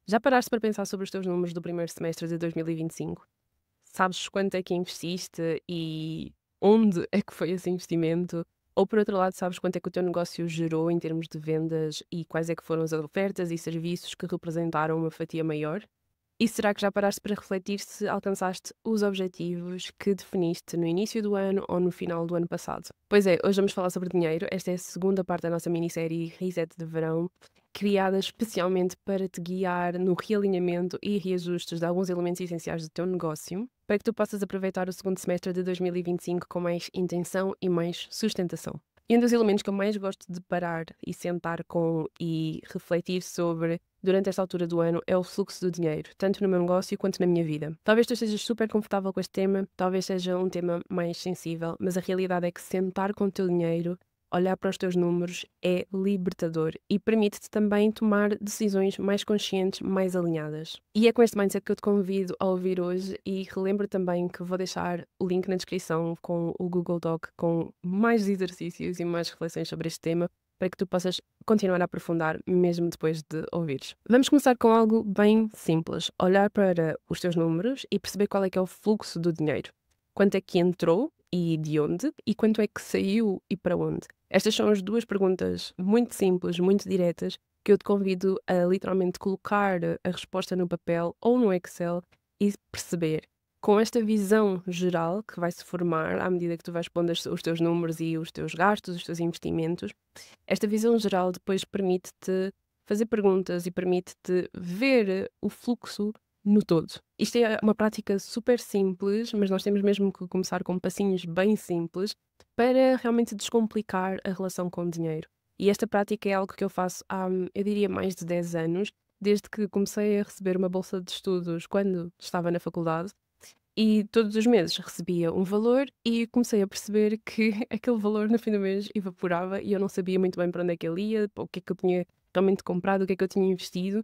Já paraste para pensar sobre os teus números do primeiro semestre de 2025? Sabes quanto é que investiste e onde é que foi esse investimento? Ou por outro lado, sabes quanto é que o teu negócio gerou em termos de vendas e quais é que foram as ofertas e serviços que representaram uma fatia maior? E será que já paraste para refletir se alcançaste os objetivos que definiste no início do ano ou no final do ano passado? Pois é, hoje vamos falar sobre dinheiro. Esta é a segunda parte da nossa minissérie Reset de Verão, criada especialmente para te guiar no realinhamento e reajustes de alguns elementos essenciais do teu negócio, para que tu possas aproveitar o segundo semestre de 2025 com mais intenção e mais sustentação. E um dos elementos que eu mais gosto de parar e sentar com e refletir sobre durante esta altura do ano é o fluxo do dinheiro, tanto no meu negócio quanto na minha vida. Talvez tu estejas super confortável com este tema, talvez seja um tema mais sensível, mas a realidade é que sentar com o teu dinheiro, olhar para os teus números, é libertador e permite-te também tomar decisões mais conscientes, mais alinhadas. E é com este mindset que eu te convido a ouvir hoje e relembro também que vou deixar o link na descrição com o Google Doc com mais exercícios e mais reflexões sobre este tema para que tu possas continuar a aprofundar mesmo depois de ouvires. Vamos começar com algo bem simples. Olhar para os teus números e perceber qual é que é o fluxo do dinheiro. Quanto é que entrou e de onde? E quanto é que saiu e para onde? Estas são as duas perguntas muito simples, muito diretas, que eu te convido a literalmente colocar a resposta no papel ou no Excel e perceber. Com esta visão geral que vai se formar à medida que tu vais pondo os teus números e os teus gastos, os teus investimentos, esta visão geral depois permite-te fazer perguntas e permite-te ver o fluxo no todo. Isto é uma prática super simples, mas nós temos mesmo que começar com passinhos bem simples para realmente descomplicar a relação com o dinheiro. E esta prática é algo que eu faço há, eu diria, mais de 10 anos, desde que comecei a receber uma bolsa de estudos quando estava na faculdade e todos os meses recebia um valor e comecei a perceber que aquele valor no fim do mês evaporava e eu não sabia muito bem para onde é que ele ia, o que é que eu tinha realmente comprado, o que é que eu tinha investido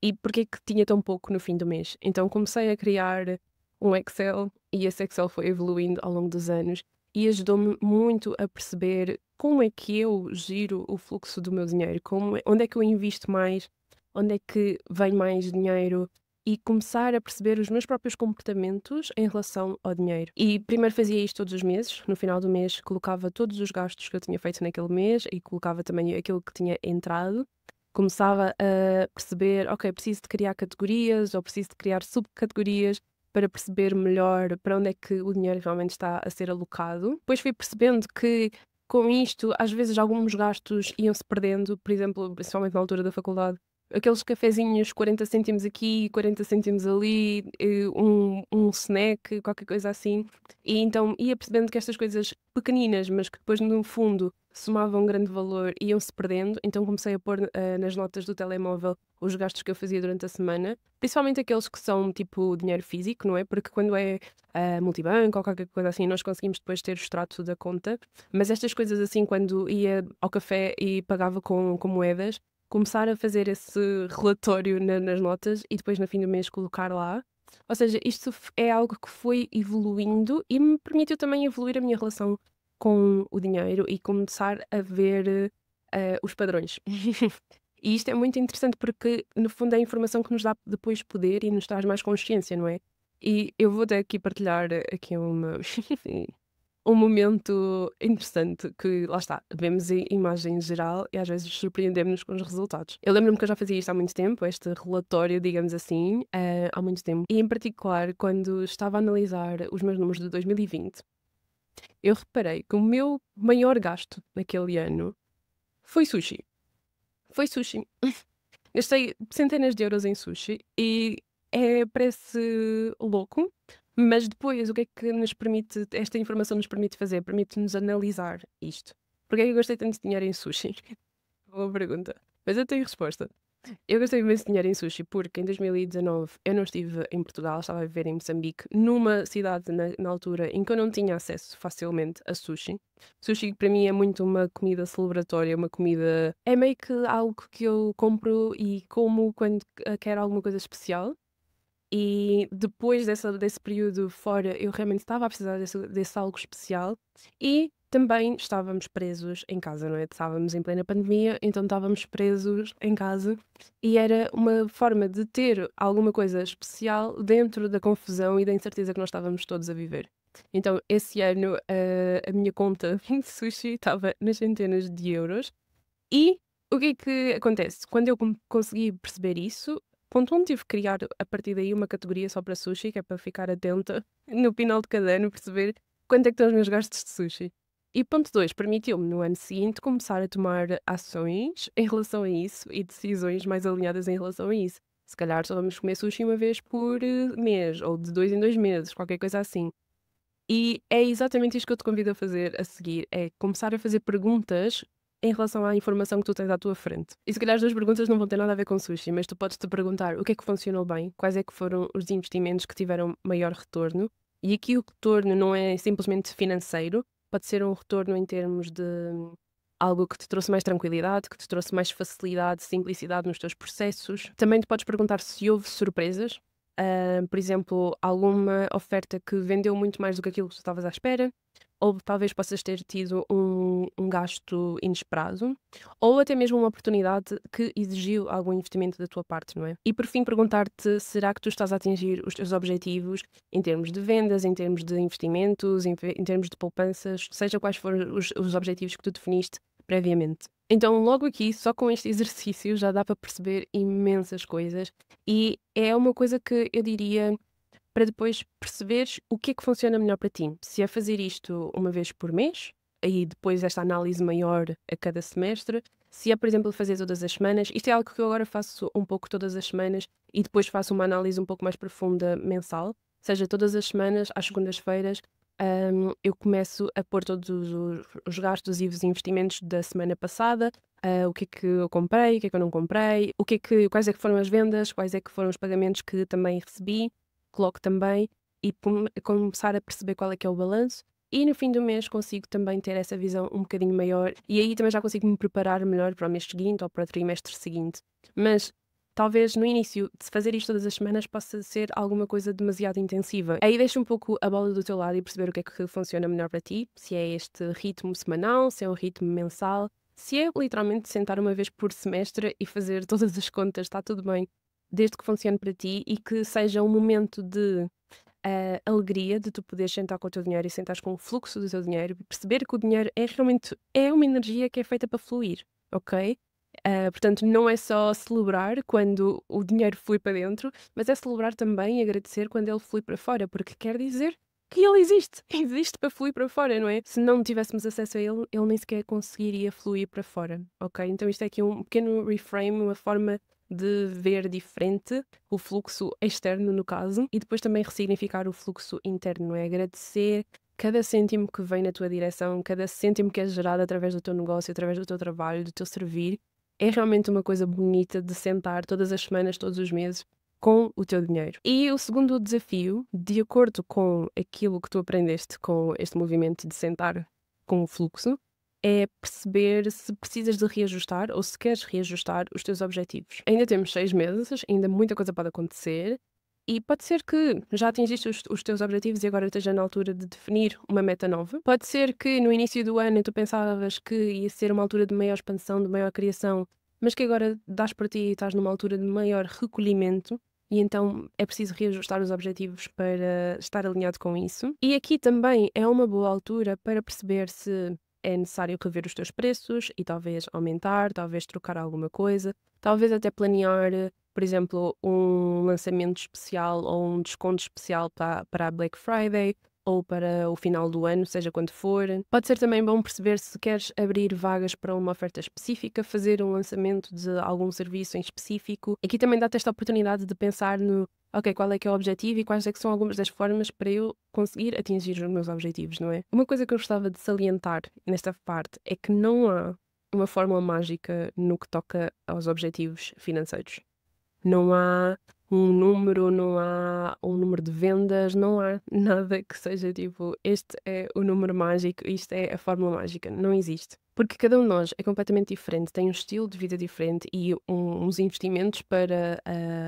e porque é que tinha tão pouco no fim do mês. Então comecei a criar um Excel e esse Excel foi evoluindo ao longo dos anos e ajudou-me muito a perceber como é que eu giro o fluxo do meu dinheiro, onde é que eu invisto mais, onde é que vem mais dinheiro e começar a perceber os meus próprios comportamentos em relação ao dinheiro. E primeiro fazia isto todos os meses, no final do mês colocava todos os gastos que eu tinha feito naquele mês e colocava também aquilo que tinha entrado. Começava a perceber, ok, preciso de criar categorias ou preciso de criar subcategorias para perceber melhor para onde é que o dinheiro realmente está a ser alocado. Depois fui percebendo que com isto, às vezes alguns gastos iam-se perdendo, por exemplo, principalmente na altura da faculdade, aqueles cafezinhos 40 cêntimos aqui, 40 cêntimos ali, um snack, qualquer coisa assim. E então ia percebendo que estas coisas pequeninas, mas que depois no fundo somavam um grande valor, iam-se perdendo. Então comecei a pôr nas notas do telemóvel os gastos que eu fazia durante a semana, principalmente aqueles que são tipo dinheiro físico, não é? Porque quando é multibanco ou qualquer coisa assim, nós conseguimos depois ter o extrato da conta. Mas estas coisas assim, quando ia ao café e pagava com moedas, começar a fazer esse relatório nas notas e depois no fim do mês colocar lá. Ou seja, isto é algo que foi evoluindo e me permitiu também evoluir a minha relação com o dinheiro e começar a ver os padrões. E isto é muito interessante porque, no fundo, é a informação que nos dá depois poder e nos traz mais consciência, não é? E eu vou até aqui partilhar aqui uma, um momento interessante que, lá está, vemos a imagem geral e às vezes surpreendemos-nos com os resultados. Eu lembro-me que eu já fazia isto há muito tempo, este relatório, digamos assim, há muito tempo. E em particular, quando estava a analisar os meus números de 2020, eu reparei que o meu maior gasto naquele ano foi sushi. Foi sushi. Gastei centenas de euros em sushi e parece louco, mas depois o que é que nos permite, esta informação nos permite fazer? Permite-nos analisar isto. Porquê é que eu gastei tanto dinheiro em sushi? Boa pergunta. Mas eu tenho resposta. Eu gastei imenso dinheiro em sushi porque em 2019 eu não estive em Portugal, estava a viver em Moçambique, numa cidade na altura em que eu não tinha acesso facilmente a sushi. Sushi para mim é muito uma comida celebratória, uma comida. É meio que algo que eu compro e como quando quero alguma coisa especial. E depois desse período fora, eu realmente estava a precisar desse algo especial. E também estávamos presos em casa, não é? Estávamos em plena pandemia, então estávamos presos em casa e era uma forma de ter alguma coisa especial dentro da confusão e da incerteza que nós estávamos todos a viver. Então, esse ano, a minha conta de sushi estava nas centenas de euros. E o que é que acontece? Quando eu consegui perceber isso, ponto 1, tive que criar a partir daí uma categoria só para sushi, que é para ficar atenta no final de cada ano, perceber quanto é que estão os meus gastos de sushi. E ponto 2, permitiu-me no ano seguinte começar a tomar ações em relação a isso e decisões mais alinhadas em relação a isso. Se calhar só vamos comer sushi uma vez por mês, ou de 2 em 2 meses, qualquer coisa assim. E é exatamente isto que eu te convido a fazer a seguir, é começar a fazer perguntas em relação à informação que tu tens à tua frente. E se calhar as duas perguntas não vão ter nada a ver com sushi, mas tu podes te perguntar o que é que funcionou bem, quais é que foram os investimentos que tiveram maior retorno. E aqui o retorno não é simplesmente financeiro, pode ser um retorno em termos de algo que te trouxe mais tranquilidade, que te trouxe mais facilidade, simplicidade nos teus processos. Também te podes perguntar se houve surpresas. Por exemplo, alguma oferta que vendeu muito mais do que aquilo que tu estavas à espera, ou talvez possas ter tido um gasto inesperado, ou até mesmo uma oportunidade que exigiu algum investimento da tua parte, não é? E por fim, perguntar-te: será que tu estás a atingir os teus objetivos em termos de vendas, em termos de investimentos, em termos de poupanças, seja quais forem os objetivos que tu definiste previamente? Então, logo aqui, só com este exercício, já dá para perceber imensas coisas, e é uma coisa que eu diria para depois perceberes o que é que funciona melhor para ti. Se é fazer isto uma vez por mês, e depois esta análise maior a cada semestre, se é, por exemplo, fazer todas as semanas, isto é algo que eu agora faço um pouco todas as semanas e depois faço uma análise um pouco mais profunda mensal, ou seja, todas as semanas, às segundas-feiras, eu começo a pôr todos os gastos e os investimentos da semana passada, o que é que eu comprei, o que é que eu não comprei, quais é que foram as vendas, quais é que foram os pagamentos que também recebi, coloco também e começar a perceber qual é que é o balanço. E no fim do mês consigo também ter essa visão um bocadinho maior e aí também já consigo me preparar melhor para o mês seguinte ou para o trimestre seguinte. Mas talvez no início de fazer isto todas as semanas possa ser alguma coisa demasiado intensiva. Aí deixa um pouco a bola do teu lado e perceber o que é que funciona melhor para ti, se é este ritmo semanal, se é um ritmo mensal, se é literalmente sentar uma vez por semestre e fazer todas as contas, está tudo bem, desde que funcione para ti e que seja um momento de alegria de tu poderes sentar com o teu dinheiro e sentares com o fluxo do teu dinheiro, perceber que o dinheiro é realmente uma energia que é feita para fluir, ok? Portanto, não é só celebrar quando o dinheiro flui para dentro, mas é celebrar também e agradecer quando ele flui para fora, porque quer dizer que ele existe, existe para fluir para fora, não é? Se não tivéssemos acesso a ele, ele nem sequer conseguiria fluir para fora, ok? Então isto é aqui um pequeno reframe, uma forma de ver diferente o fluxo externo, no caso, e depois também ressignificar o fluxo interno, não é? Agradecer cada cêntimo que vem na tua direção, cada cêntimo que é gerado através do teu negócio, através do teu trabalho, do teu servir, é realmente uma coisa bonita de sentar todas as semanas, todos os meses, com o teu dinheiro. E o segundo desafio, de acordo com aquilo que tu aprendeste com este movimento de sentar com o fluxo, é perceber se precisas de reajustar ou se queres reajustar os teus objetivos. Ainda temos 6 meses, ainda muita coisa pode acontecer e pode ser que já atingiste os teus objetivos e agora esteja na altura de definir uma meta nova. Pode ser que no início do ano tu pensavas que ia ser uma altura de maior expansão, de maior criação, mas que agora dás por ti e estás numa altura de maior recolhimento. E então é preciso reajustar os objetivos para estar alinhado com isso. E aqui também é uma boa altura para perceber se é necessário rever os teus preços e talvez aumentar, talvez trocar alguma coisa, talvez até planear, por exemplo, um lançamento especial ou um desconto especial para a Black Friday ou para o final do ano, seja quando for. Pode ser também bom perceber se queres abrir vagas para uma oferta específica, fazer um lançamento de algum serviço em específico. Aqui também dá-te esta oportunidade de pensar no ok, qual é que é o objetivo e quais é que são algumas das formas para eu conseguir atingir os meus objetivos, não é? Uma coisa que eu gostava de salientar nesta parte é que não há uma fórmula mágica no que toca aos objetivos financeiros. Não há um número, não há um número de vendas, não há nada que seja tipo, este é o número mágico, isto é a fórmula mágica. Não existe. Porque cada um de nós é completamente diferente, tem um estilo de vida diferente e uns investimentos para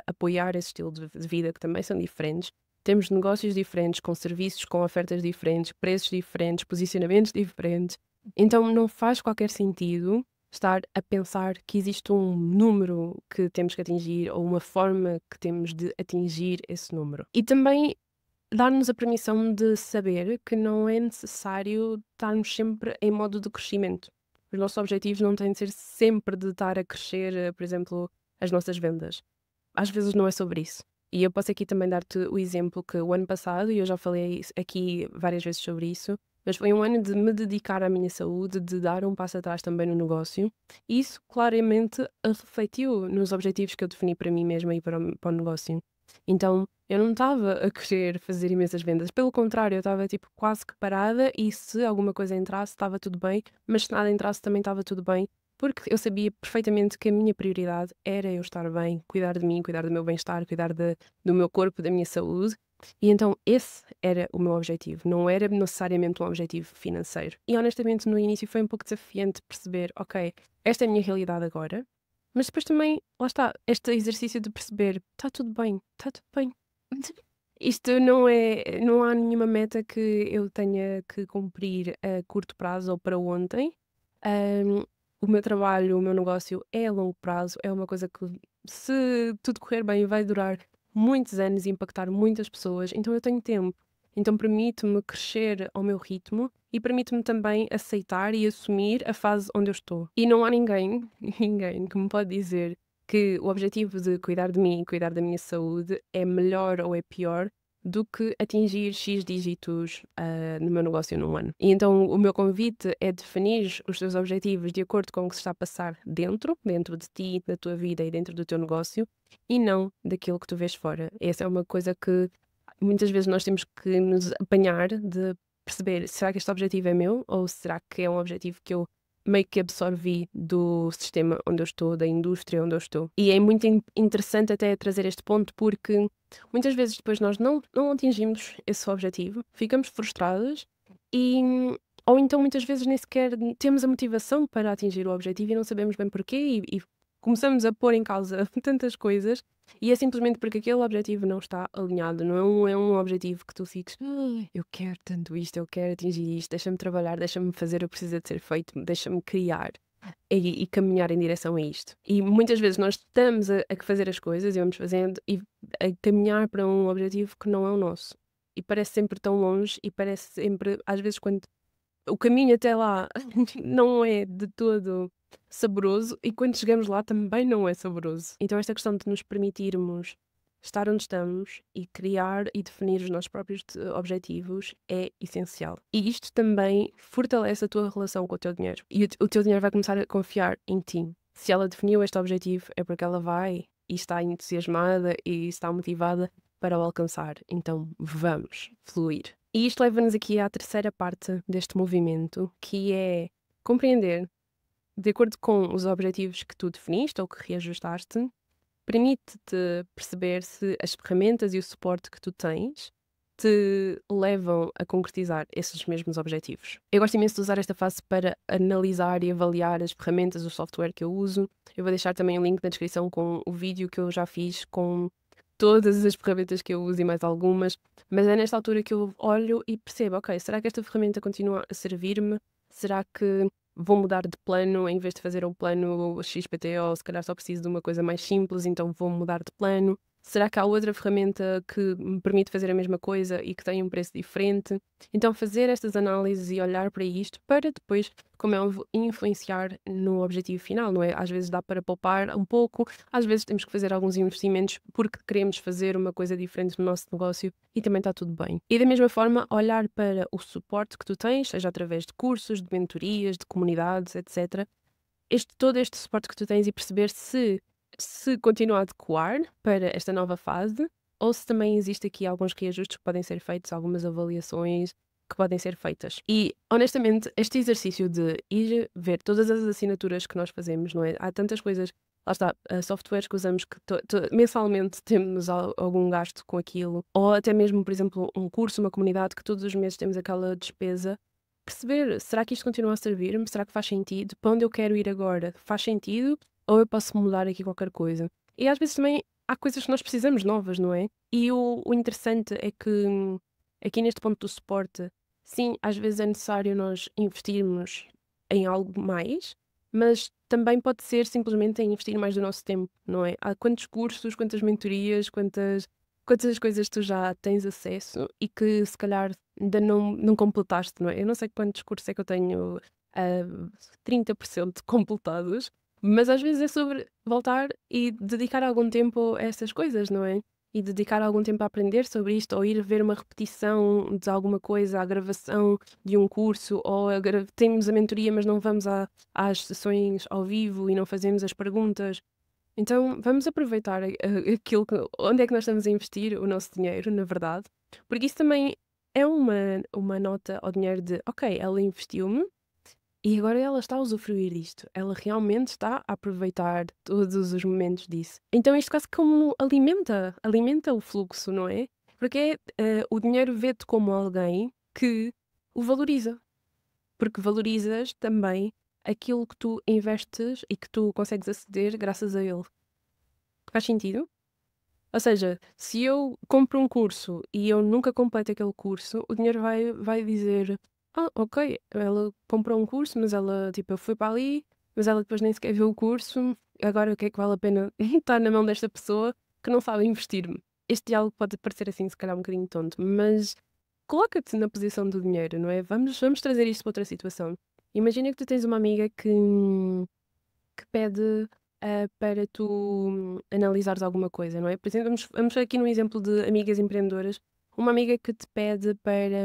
apoiar esse estilo de vida que também são diferentes. temos negócios diferentes, com serviços, com ofertas diferentes, preços diferentes, posicionamentos diferentes. Então não faz qualquer sentido estar a pensar que existe um número que temos que atingir ou uma forma que temos de atingir esse número. E também dar-nos a permissão de saber que não é necessário estarmos sempre em modo de crescimento. Os nossos objetivos não têm de ser sempre de estar a crescer, por exemplo, as nossas vendas. Às vezes não é sobre isso. E eu posso aqui também dar-te o exemplo que o ano passado, e eu já falei aqui várias vezes sobre isso, mas foi um ano de me dedicar à minha saúde, de dar um passo atrás também no negócio, e isso claramente refletiu nos objetivos que eu defini para mim mesma e para o negócio. Então, eu não estava a querer fazer imensas vendas, pelo contrário, eu estava tipo quase que parada e se alguma coisa entrasse estava tudo bem, mas se nada entrasse também estava tudo bem, porque eu sabia perfeitamente que a minha prioridade era eu estar bem, cuidar de mim, cuidar do meu bem-estar, cuidar do meu corpo, da minha saúde. E então esse era o meu objetivo, não era necessariamente um objetivo financeiro. E honestamente no início foi um pouco desafiante perceber, ok, esta é a minha realidade agora, mas depois também, lá está, este exercício de perceber, está tudo bem, está tudo bem. Isto não há nenhuma meta que eu tenha que cumprir a curto prazo ou para ontem. Ahm, o meu trabalho, o meu negócio é a longo prazo, é uma coisa que, se tudo correr bem, vai durar muitos anos e impactar muitas pessoas, então eu tenho tempo. Então permite-me crescer ao meu ritmo e permite-me também aceitar e assumir a fase onde eu estou. E não há ninguém, ninguém que me pode dizer que o objetivo de cuidar de mim e cuidar da minha saúde é melhor ou é pior do que atingir X dígitos no meu negócio num ano. E então o meu convite é definir os teus objetivos de acordo com o que se está a passar dentro de ti, da tua vida e dentro do teu negócio, e não daquilo que tu vês fora. Essa é uma coisa que muitas vezes nós temos que nos apanhar de perceber, será que este objetivo é meu ou será que é um objetivo que eu meio que absorvi do sistema onde eu estou, da indústria onde eu estou. E é muito interessante até trazer este ponto porque muitas vezes depois nós não atingimos esse objetivo, ficamos frustrados e ou então muitas vezes nem sequer temos a motivação para atingir o objetivo e não sabemos bem porquê e começamos a pôr em causa tantas coisas e é simplesmente porque aquele objetivo não está alinhado, não é um objetivo que tu fiques, eu quero tanto isto, eu quero atingir isto, deixa-me trabalhar, deixa-me fazer o que precisa de ser feito, deixa-me criar e caminhar em direção a isto. E muitas vezes nós estamos a fazer as coisas e vamos fazendo e a caminhar para um objetivo que não é o nosso. E parece sempre tão longe e parece sempre, às vezes, quando o caminho até lá não é de todo saboroso e quando chegamos lá também não é saboroso. Então esta questão de nos permitirmos estar onde estamos e criar e definir os nossos próprios objetivos é essencial. E isto também fortalece a tua relação com o teu dinheiro. E o teu dinheiro vai começar a confiar em ti. Se ela definiu este objetivo é porque ela vai e está entusiasmada e está motivada para o alcançar. Então vamos fluir. E isto leva-nos aqui à terceira parte deste movimento, que é compreender, de acordo com os objetivos que tu definiste ou que reajustaste, permite-te perceber se as ferramentas e o suporte que tu tens te levam a concretizar esses mesmos objetivos. Eu gosto imenso de usar esta fase para analisar e avaliar as ferramentas, o software que eu uso. Eu vou deixar também o link na descrição com o vídeo que eu já fiz com todas as ferramentas que eu uso e mais algumas, mas é nesta altura que eu olho e percebo, ok, será que esta ferramenta continua a servir-me? Será que vou mudar de plano em vez de fazer o plano XPT ou se calhar só preciso de uma coisa mais simples, então vou mudar de plano? Será que há outra ferramenta que me permite fazer a mesma coisa e que tem um preço diferente? Então fazer estas análises e olhar para isto para depois, como é óbvio, influenciar no objetivo final, não é? Às vezes dá para poupar um pouco, às vezes temos que fazer alguns investimentos porque queremos fazer uma coisa diferente no nosso negócio e também está tudo bem. E da mesma forma, olhar para o suporte que tu tens, seja através de cursos, de mentorias, de comunidades, etc. Todo este suporte que tu tens e perceber se continua a adequar para esta nova fase ou se também existe aqui alguns reajustes que podem ser feitos, algumas avaliações que podem ser feitas. E, honestamente, este exercício de ir ver todas as assinaturas que nós fazemos, não é? Há tantas coisas, lá está, softwares que usamos que mensalmente temos algum gasto com aquilo, ou até mesmo, por exemplo, um curso, uma comunidade que todos os meses temos aquela despesa. Perceber, será que isto continua a servir-me? Será que faz sentido? Para onde eu quero ir agora? Faz sentido? Ou eu posso mudar aqui qualquer coisa? E às vezes também há coisas que nós precisamos novas, não é? E o interessante é que aqui neste ponto do suporte, sim, às vezes é necessário nós investirmos em algo mais, mas também pode ser simplesmente em investir mais do nosso tempo, não é? Há quantos cursos, quantas mentorias, quantas coisas tu já tens acesso e que se calhar ainda não completaste, não é? Eu não sei quantos cursos é que eu tenho 30% completados, mas às vezes é sobre voltar e dedicar algum tempo a essas coisas, não é? E dedicar algum tempo a aprender sobre isto, ou ir ver uma repetição de alguma coisa, a gravação de um curso, ou temos a mentoria, mas não vamos às sessões ao vivo e não fazemos as perguntas. Então, vamos aproveitar onde é que nós estamos a investir o nosso dinheiro, na verdade, porque isso também é uma nota ao dinheiro de, ok, ela investiu-me, e agora ela está a usufruir disto. Ela realmente está a aproveitar todos os momentos disso. Então isto quase como alimenta o fluxo, não é? Porque o dinheiro vê-te como alguém que o valoriza. Porque valorizas também aquilo que tu investes e que tu consegues aceder graças a ele. Faz sentido? Ou seja, se eu compro um curso e eu nunca completo aquele curso, o dinheiro vai dizer: Ah, ok, ela comprou um curso, mas ela, tipo, foi para ali, mas ela depois nem sequer viu o curso, agora o que é que vale a pena estar na mão desta pessoa que não sabe investir-me? Este diálogo pode parecer assim, se calhar um bocadinho tonto, mas coloca-te na posição do dinheiro, não é? Vamos trazer isto para outra situação. Imagina que tu tens uma amiga que pede para tu analisares alguma coisa, não é? Por exemplo, vamos aqui num exemplo de amigas empreendedoras. Uma amiga que te pede para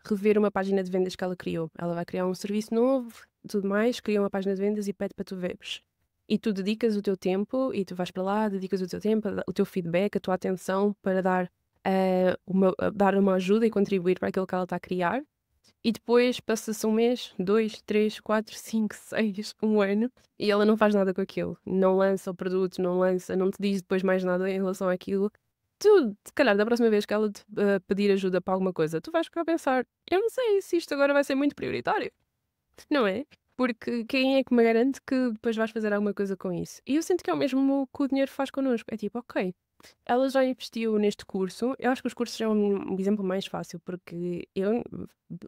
rever uma página de vendas que ela criou. Ela vai criar um serviço novo, tudo mais, cria uma página de vendas e pede para tu veres. E tu dedicas o teu tempo e tu vais para lá, dedicas o teu tempo, o teu feedback, a tua atenção para dar uma ajuda e contribuir para aquilo que ela está a criar. E depois passa-se um mês, dois, três, quatro, cinco, seis, um ano e ela não faz nada com aquilo. Não lança o produto, não lança, não te diz depois mais nada em relação àquilo. Tu, se calhar, da próxima vez que ela te pedir ajuda para alguma coisa, tu vais ficar a pensar: eu não sei se isto agora vai ser muito prioritário, não é? Porque quem é que me garante que depois vais fazer alguma coisa com isso? E eu sinto que é o mesmo que o dinheiro faz connosco. É tipo, ok, ela já investiu neste curso. Eu acho que os cursos são um exemplo mais fácil, porque eu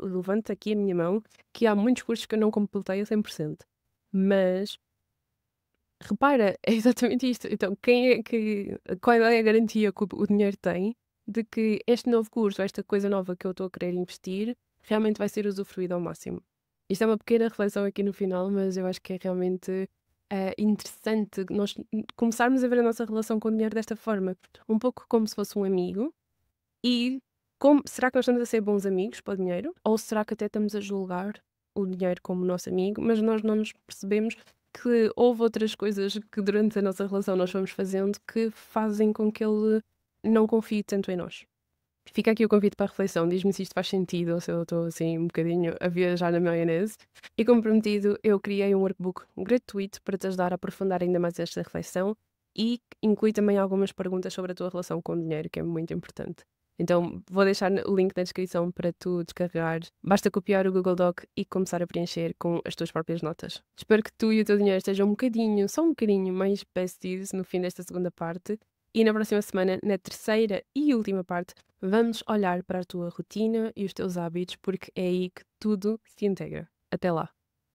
levanto aqui a minha mão que há muitos cursos que eu não completei a 100%. Mas, repara, é exatamente isto. Então, qual é a garantia que o dinheiro tem de que este novo curso, esta coisa nova que eu estou a querer investir, realmente vai ser usufruído ao máximo? Isto é uma pequena reflexão aqui no final, mas eu acho que é realmente interessante nós começarmos a ver a nossa relação com o dinheiro desta forma, um pouco como se fosse um amigo, e será que nós estamos a ser bons amigos para o dinheiro? Ou será que até estamos a julgar o dinheiro como nosso amigo, mas nós não nos percebemos que houve outras coisas que durante a nossa relação nós fomos fazendo que fazem com que ele não confie tanto em nós. Fica aqui o convite para a reflexão. Diz-me se isto faz sentido ou se eu estou assim um bocadinho a viajar na maionese. E como prometido, eu criei um workbook gratuito para te ajudar a aprofundar ainda mais esta reflexão e inclui também algumas perguntas sobre a tua relação com o dinheiro, que é muito importante. Então vou deixar o link na descrição para tu descarregar. Basta copiar o Google Doc e começar a preencher com as tuas próprias notas. Espero que tu e o teu dinheiro estejam um bocadinho, só um bocadinho mais besties no fim desta segunda parte. E na próxima semana, na terceira e última parte, vamos olhar para a tua rotina e os teus hábitos, porque é aí que tudo se integra. Até lá!